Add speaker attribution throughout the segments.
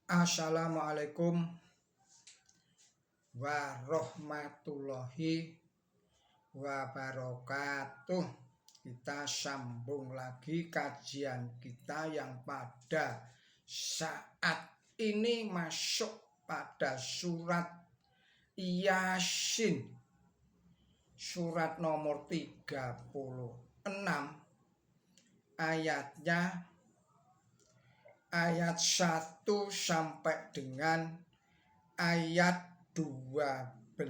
Speaker 1: Assalamualaikum warahmatullahi wabarakatuh. Kita sambung lagi kajian kita yang pada saat ini masuk pada surat Yasin, surat nomor 36, ayatnya ayat 1 sampai dengan ayat 12.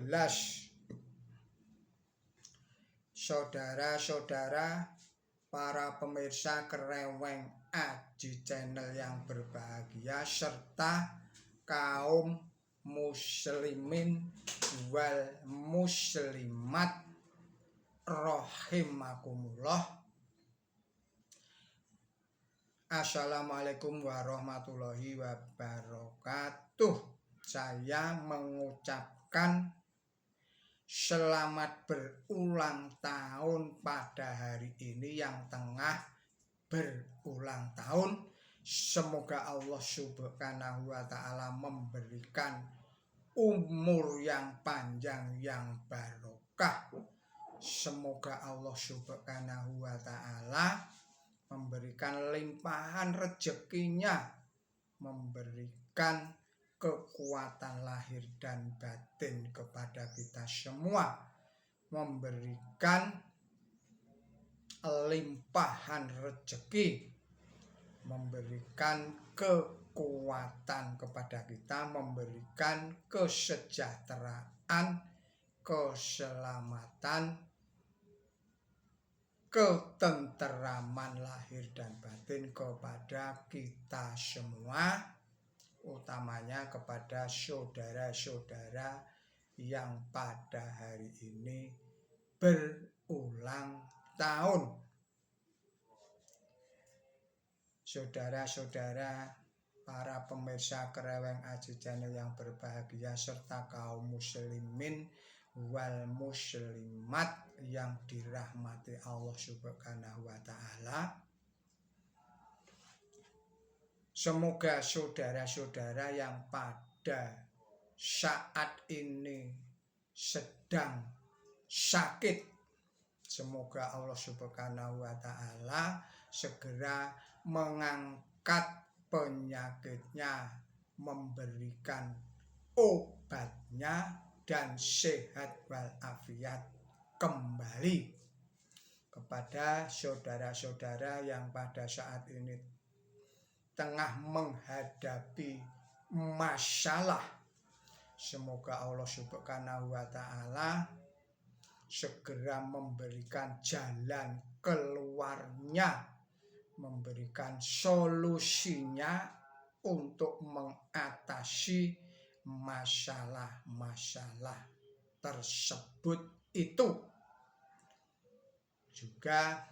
Speaker 1: Saudara-saudara, para pemirsa Kereweng Aji Channel yang berbahagia, serta kaum muslimin wal muslimat rahimakumullah. Assalamualaikum warahmatullahi wabarakatuh. Saya mengucapkan selamat berulang tahun pada hari ini yang tengah berulang tahun. Semoga Allah Subhanahu wa ta'ala memberikan umur yang panjang yang barokah. Semoga Allah Subhanahu wa ta'ala memberikan limpahan rezekinya, memberikan kekuatan lahir dan batin kepada kita semua, memberikan limpahan rezeki, memberikan kekuatan kepada kita, memberikan kesejahteraan, keselamatan, ketenteraman lahir dan batin kepada kita semua, utamanya kepada saudara-saudara yang pada hari ini berulang tahun. Saudara-saudara, para pemirsa Kereweng Aji Channel yang berbahagia, serta kaum muslimin wal muslimat yang dirahmati Allah Subhanahu wa ta'ala. Semoga saudara-saudara yang pada saat ini sedang sakit, semoga Allah Subhanahu wa ta'ala segera mengangkat penyakitnya, memberikan obatnya, dan sehat walafiat kembali kepada saudara-saudara yang pada saat ini tengah menghadapi masalah. Semoga Allah Subhanahu wa ta'ala segera memberikan jalan keluarnya, memberikan solusinya untuk mengatasi masalah-masalah tersebut itu. Juga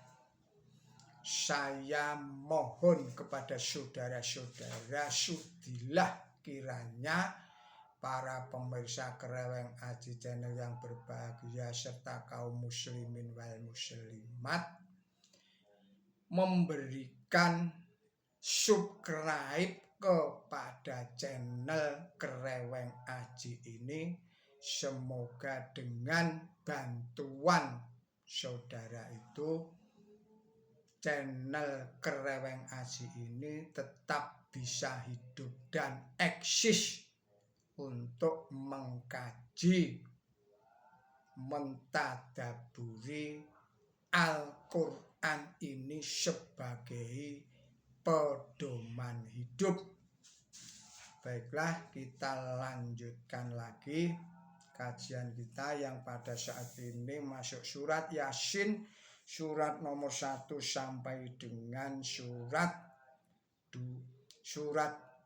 Speaker 1: saya mohon kepada saudara-saudara, sudilah kiranya para pemirsa Kereweng Aji Channel yang berbahagia, serta kaum muslimin wal muslimat memberikan subscribe kepada channel Kereweng Aji ini. Semoga dengan bantuan saudara itu, channel Kereweng Aji ini tetap bisa hidup dan eksis untuk mengkaji, mentadaburi Al-Quran ini sebagai pedoman hidup. Baiklah, kita lanjutkan lagi kajian kita yang pada saat ini masuk surat Yasin, surat nomor 1 sampai dengan surat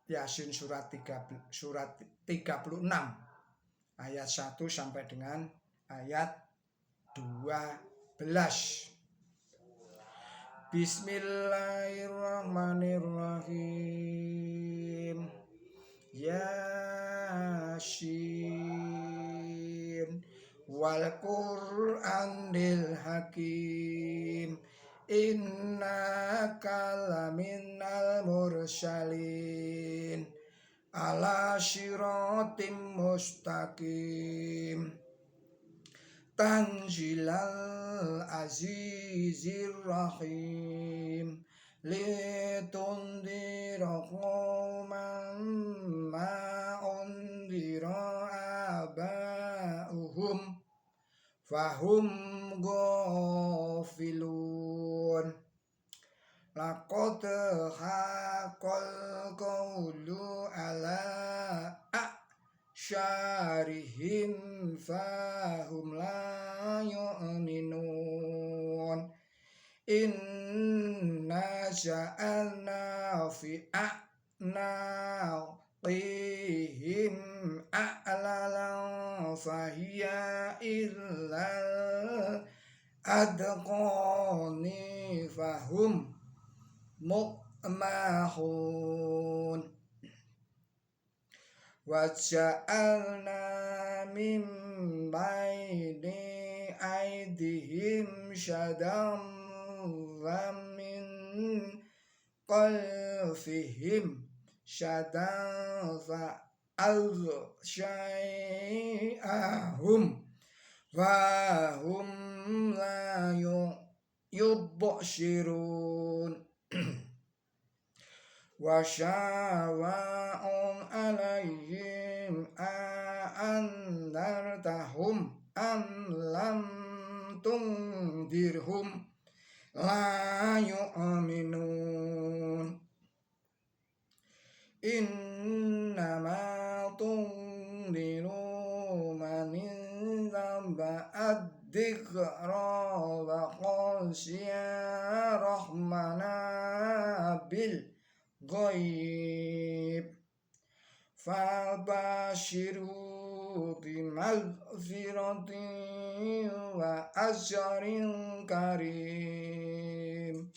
Speaker 1: Yasin surat 36 ayat 1 sampai dengan ayat 12. Bismillahirrahmanirrahim. Yasin wal Qur'anil Hakim, innaka laminal mursalin ala syiratim mustaqim tanzilal azizir rahim litundira qauman ma undira aba'uhum fahum ghafilun laqad haqqal qawlu ala syarihim fahum la yu'minun inna ja'alna fi a'naqihim a'lalan fahiya illal adqani fahum muqmahun wa ja'alna min baini aydihim syadam wa min qalfihim syadam fa al-syai'ahum wa hum la yubshirun wa syawa'un alaihim a'andartahum am lam tundirhum la yu'minun innama tundiru man inzamba ad-dhikra wa khashiya rahmana bil ghaib fabashiru bimaghfiratin wa ajrin karim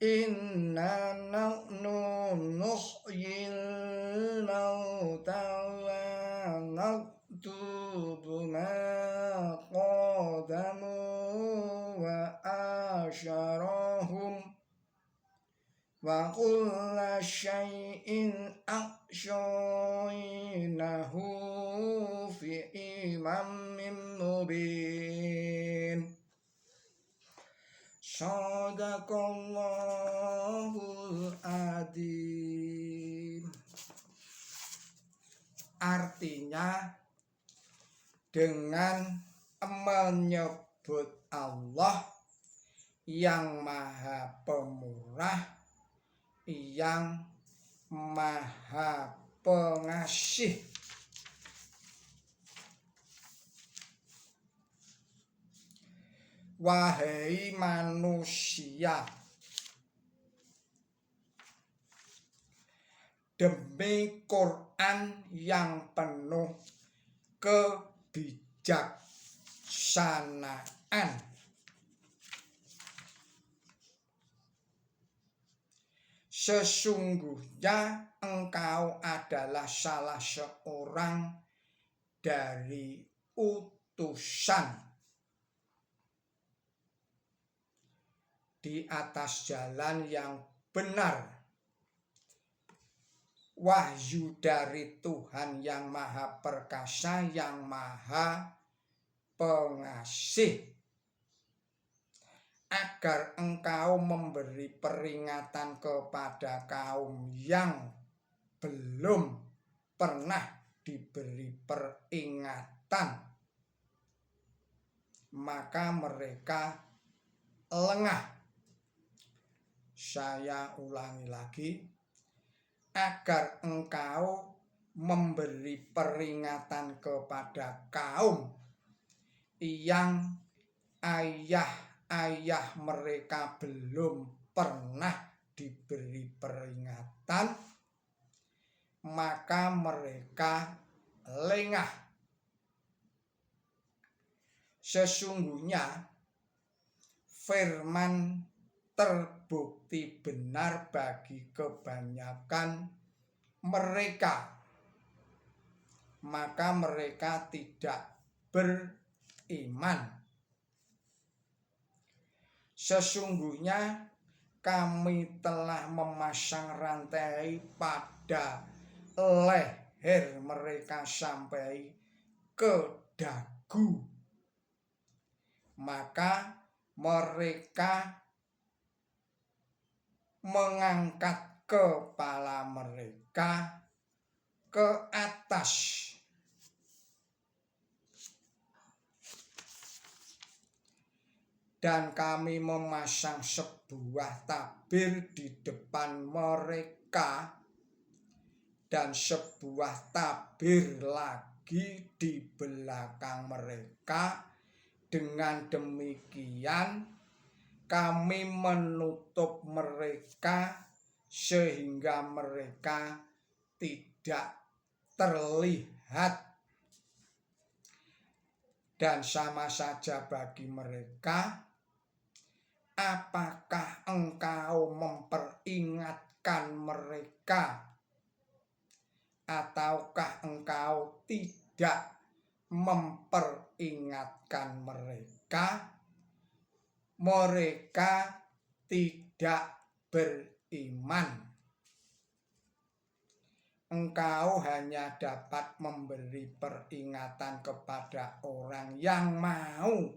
Speaker 1: inna nahnu nuhyil mauta wa naktubu ma qadamu wa asyarahum wa kulla syai'in ahsyaynahu fi imamin mubin Shadaqallahul adzim. Artinya dengan menyebut Allah yang maha pemurah, yang maha pengasih. Wahai manusia, demi Quran yang penuh kebijaksanaan, sesungguhnya engkau adalah salah seorang dari utusan di atas jalan yang benar, wahyu dari Tuhan yang maha perkasa, yang maha pengasih, agar engkau memberi peringatan kepada kaum yang belum pernah diberi peringatan, maka mereka lengah. Saya ulangi lagi, agar engkau memberi peringatan kepada kaum yang ayah mereka belum pernah diberi peringatan, maka mereka lengah. Sesungguhnya firman terbukti benar bagi kebanyakan mereka, maka mereka tidak beriman. Sesungguhnya kami telah memasang rantai pada leher mereka sampai ke dagu. Maka mereka mengangkat kepala mereka ke atas. Dan kami memasang sebuah tabir di depan mereka dan sebuah tabir lagi di belakang mereka. Dengan demikian kami menutup mereka sehingga mereka tidak terlihat. Dan sama saja bagi mereka, apakah engkau memperingatkan mereka ataukah engkau tidak memperingatkan mereka? Mereka tidak beriman. Engkau hanya dapat memberi peringatan kepada orang yang mau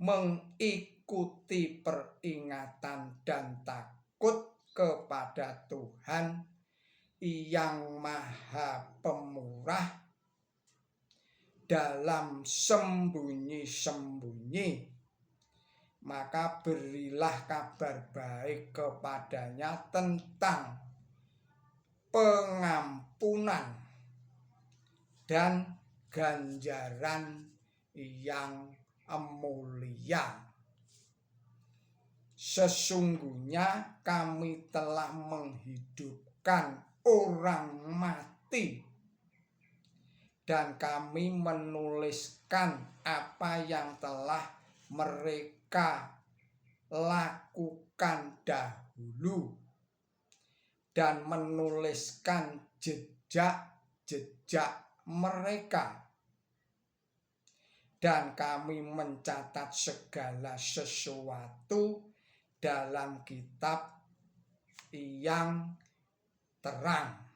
Speaker 1: mengikuti peringatan dan takut kepada Tuhan yang Maha Pemurah dalam sembunyi-sembunyi. Maka berilah kabar baik kepadanya tentang pengampunan dan ganjaran yang mulia. Sesungguhnya kami telah menghidupkan orang mati dan kami menuliskan apa yang telah mereka lakukan dahulu dan menuliskan jejak-jejak mereka. Dan kami mencatat segala sesuatu dalam kitab yang terang.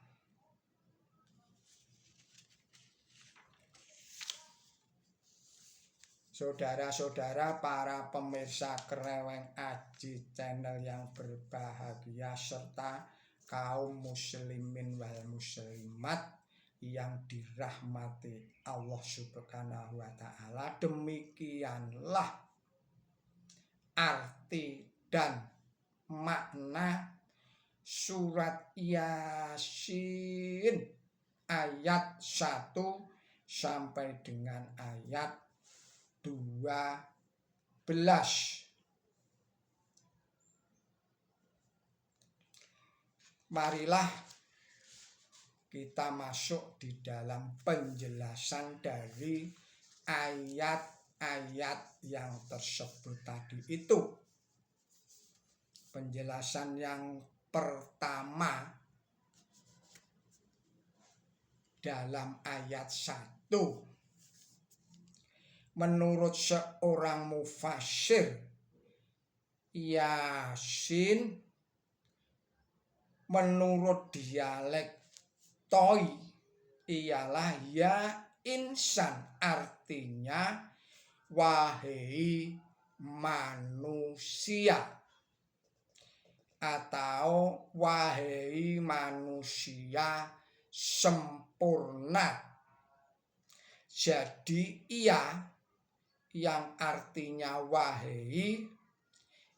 Speaker 1: Saudara-saudara, para pemirsa Kreweng Aji channel yang berbahagia, serta kaum muslimin wal muslimat yang dirahmati Allah Subhanahu wa ta'ala, demikianlah arti dan makna surat Yasin ayat 1 sampai dengan ayat 12. Marilah kita masuk di dalam penjelasan dari ayat-ayat yang tersebut tadi itu. Penjelasan yang pertama dalam ayat 1. Menurut seorang mufassir, Yasin menurut dialek Toi ialah ya insan, artinya wahai manusia atau wahai manusia sempurna. Jadi ia yang artinya wahai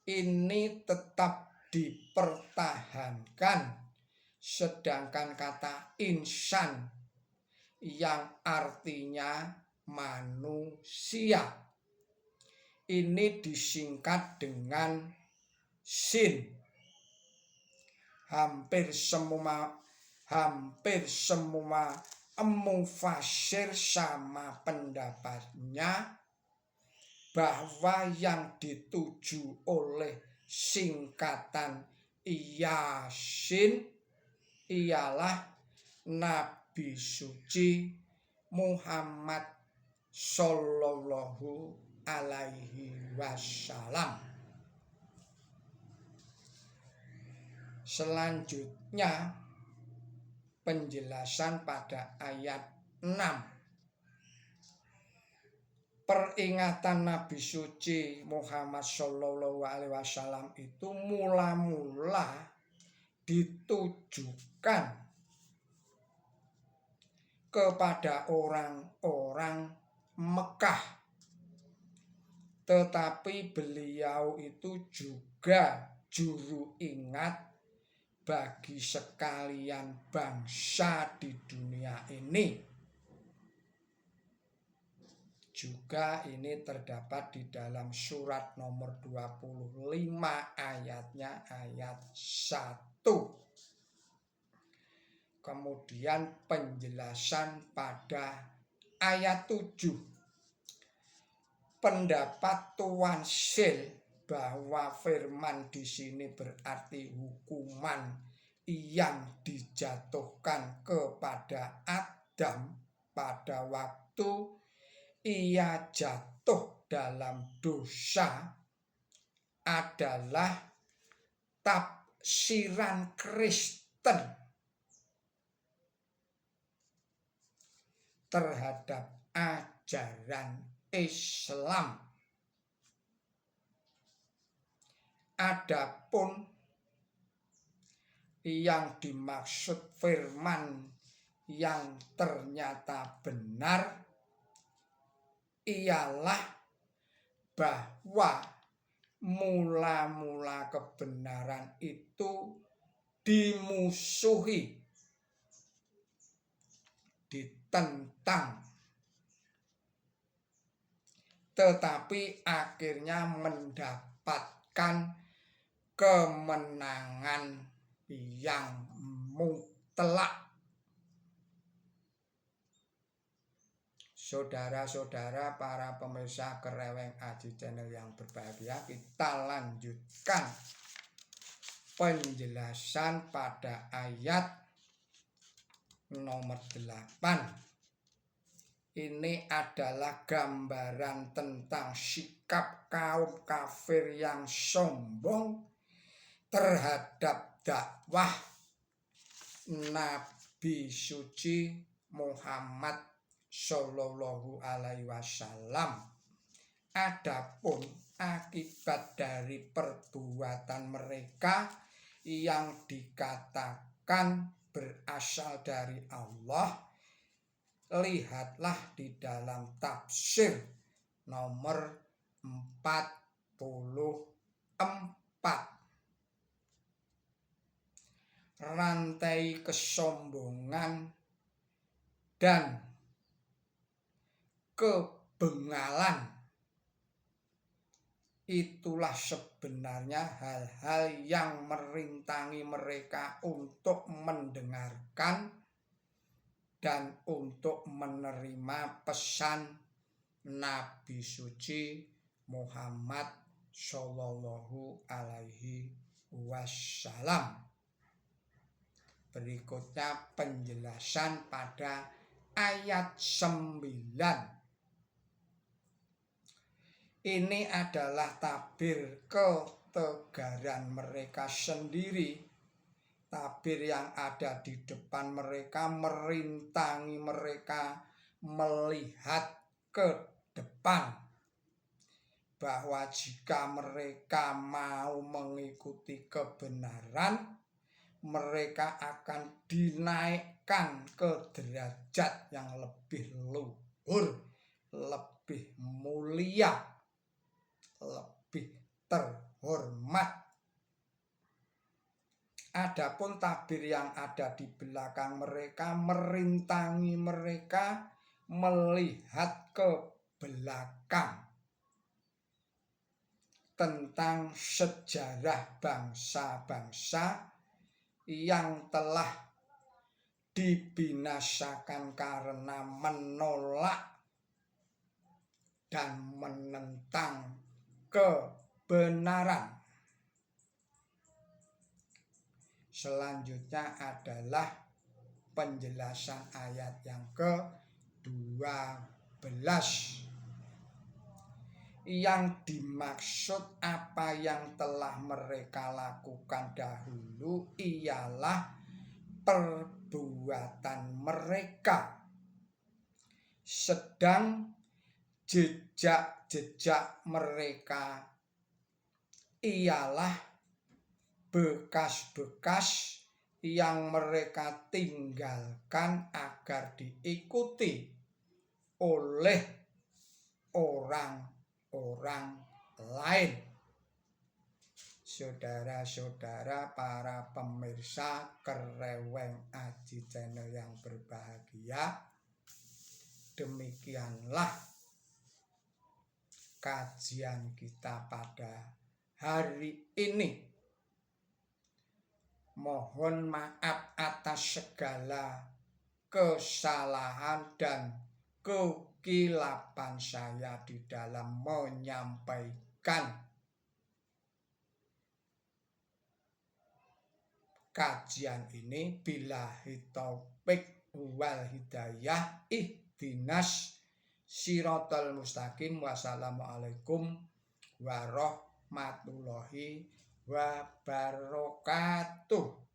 Speaker 1: ini tetap dipertahankan, sedangkan kata insan yang artinya manusia ini disingkat dengan sin. Hampir semua mufassir sama pendapatnya bahwa yang dituju oleh singkatan Yasin ialah Nabi suci Muhammad Sallallahu Alaihi Wasallam. Selanjutnya penjelasan pada ayat 6. Peringatan Nabi suci Muhammad Shallallahu Alaihi Wasallam itu mula-mula ditujukan kepada orang-orang Mekah, tetapi beliau itu juga juru ingat bagi sekalian bangsa di dunia ini. Juga ini terdapat di dalam surat nomor 25 ayatnya ayat 1. Kemudian penjelasan pada ayat 7. Pendapat Tuan Sil bahwa firman di sini berarti hukuman yang dijatuhkan kepada Adam pada waktu ia jatuh dalam dosa adalah tafsiran Kristen terhadap ajaran Islam. Adapun yang dimaksud firman yang ternyata benar ialah bahwa mula-mula kebenaran itu dimusuhi, ditentang, tetapi akhirnya mendapatkan kemenangan yang mutlak. Saudara-saudara, para pemirsa Kereweng Aji Channel yang berbahagia, kita lanjutkan penjelasan pada ayat nomor 8. Ini adalah gambaran tentang sikap kaum kafir yang sombong terhadap dakwah Nabi suci Muhammad Shallallahu Alaihi Wasallam. Adapun akibat dari perbuatan mereka yang dikatakan berasal dari Allah, lihatlah di dalam tafsir nomor 44. Rantai kesombongan dan kebengalan itulah sebenarnya hal-hal yang merintangi mereka untuk mendengarkan dan untuk menerima pesan Nabi suci Muhammad Shallallahu Alaihi Wasallam. Berikutnya penjelasan pada ayat 9. Ini adalah tabir ketegaran mereka sendiri. Tabir yang ada di depan mereka merintangi mereka melihat ke depan, bahwa jika mereka mau mengikuti kebenaran, mereka akan dinaikkan ke derajat yang lebih luhur, lebih mulia, lebih terhormat. Adapun tabir yang ada di belakang mereka merintangi mereka melihat ke belakang tentang sejarah bangsa-bangsa yang telah dibinasakan karena menolak dan menentang kebenaran. Selanjutnya adalah penjelasan ayat yang ke-12. yang dimaksud apa yang telah mereka lakukan dahulu ialah perbuatan mereka, sedang jejak-jejak mereka ialah bekas-bekas yang mereka tinggalkan agar diikuti oleh orang-orang lain. Saudara-saudara, para pemirsa Kereweng Aji Channel yang berbahagia, demikianlah kajian kita pada hari ini. Mohon maaf atas segala kesalahan dan kekilapan saya di dalam menyampaikan kajian ini. Billahi taufik wal hidayah, ihdinas siratal mustaqim. Wassalamualaikum warahmatullahi wabarakatuh.